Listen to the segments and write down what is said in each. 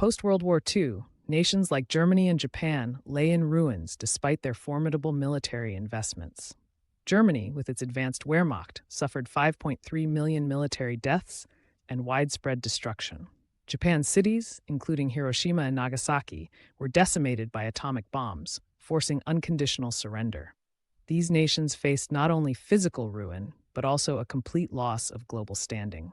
Post-World War II, nations like Germany and Japan lay in ruins despite their formidable military investments. Germany, with its advanced Wehrmacht, suffered 5.3 million military deaths and widespread destruction. Japan's cities, including Hiroshima and Nagasaki, were decimated by atomic bombs, forcing unconditional surrender. These nations faced not only physical ruin, but also a complete loss of global standing.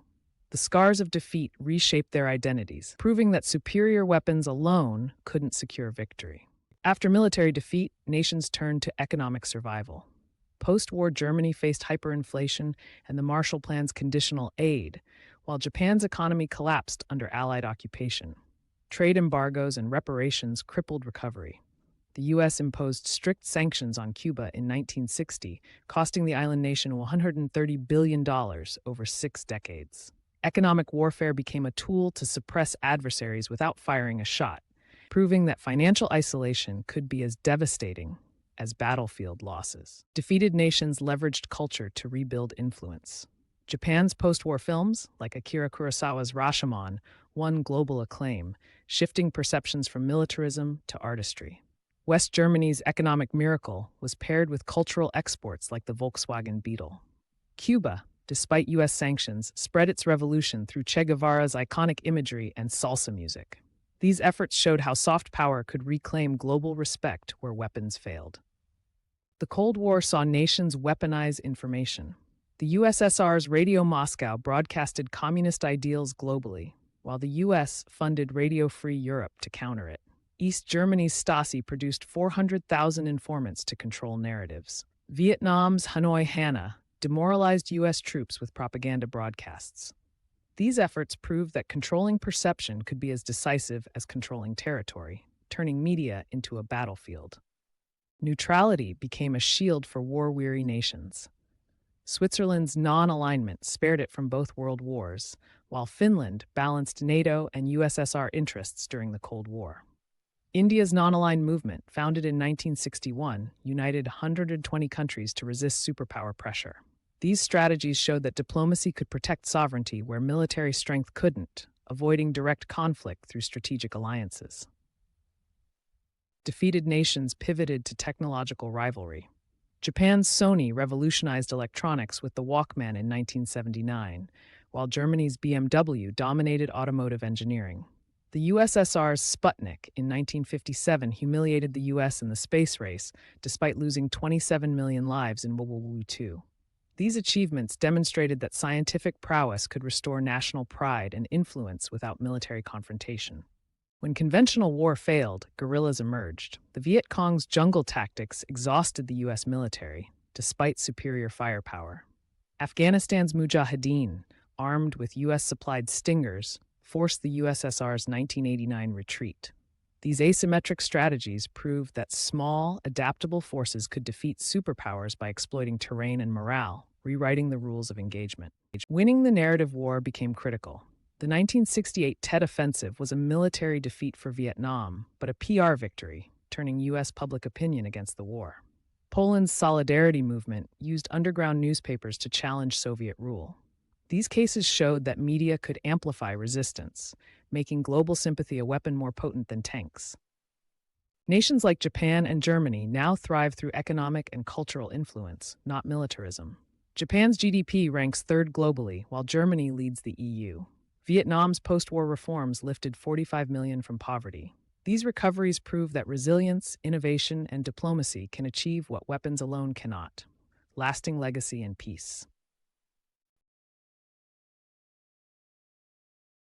The scars of defeat reshaped their identities, proving that superior weapons alone couldn't secure victory. After military defeat, nations turned to economic survival. Post-war Germany faced hyperinflation and the Marshall Plan's conditional aid, while Japan's economy collapsed under Allied occupation. Trade embargoes and reparations crippled recovery. The U.S. imposed strict sanctions on Cuba in 1960, costing the island nation $130 billion over 6 decades. Economic warfare became a tool to suppress adversaries without firing a shot, proving that financial isolation could be as devastating as battlefield losses. Defeated nations leveraged culture to rebuild influence. Japan's post-war films, like Akira Kurosawa's Rashomon, won global acclaim, shifting perceptions from militarism to artistry. West Germany's economic miracle was paired with cultural exports like the Volkswagen Beetle. Cuba, despite U.S. sanctions, spread its revolution through Che Guevara's iconic imagery and salsa music. These efforts showed how soft power could reclaim global respect where weapons failed. The Cold War saw nations weaponize information. The USSR's Radio Moscow broadcasted communist ideals globally, while the U.S. funded Radio Free Europe to counter it. East Germany's Stasi produced 400,000 informants to control narratives. Vietnam's Hanoi Hana demoralized U.S. troops with propaganda broadcasts. These efforts proved that controlling perception could be as decisive as controlling territory, turning media into a battlefield. Neutrality became a shield for war-weary nations. Switzerland's non-alignment spared it from both world wars, while Finland balanced NATO and USSR interests during the Cold War. India's non-aligned movement, founded in 1961, united 120 countries to resist superpower pressure. These strategies showed that diplomacy could protect sovereignty where military strength couldn't, avoiding direct conflict through strategic alliances. Defeated nations pivoted to technological rivalry. Japan's Sony revolutionized electronics with the Walkman in 1979, while Germany's BMW dominated automotive engineering. The USSR's Sputnik in 1957 humiliated the US in the space race, despite losing 27 million lives in World War II. These achievements demonstrated that scientific prowess could restore national pride and influence without military confrontation. When conventional war failed, guerrillas emerged. The Viet Cong's jungle tactics exhausted the U.S. military, despite superior firepower. Afghanistan's Mujahideen, armed with U.S.-supplied Stingers, forced the USSR's 1989 retreat. These asymmetric strategies proved that small, adaptable forces could defeat superpowers by exploiting terrain and morale, rewriting the rules of engagement. Winning the narrative war became critical. The 1968 Tet Offensive was a military defeat for Vietnam, but a PR victory, turning U.S. public opinion against the war. Poland's Solidarity movement used underground newspapers to challenge Soviet rule. These cases showed that media could amplify resistance, making global sympathy a weapon more potent than tanks. Nations like Japan and Germany now thrive through economic and cultural influence, not militarism. Japan's GDP ranks third globally, while Germany leads the EU. Vietnam's post-war reforms lifted 45 million from poverty. These recoveries prove that resilience, innovation, and diplomacy can achieve what weapons alone cannot: lasting legacy and peace.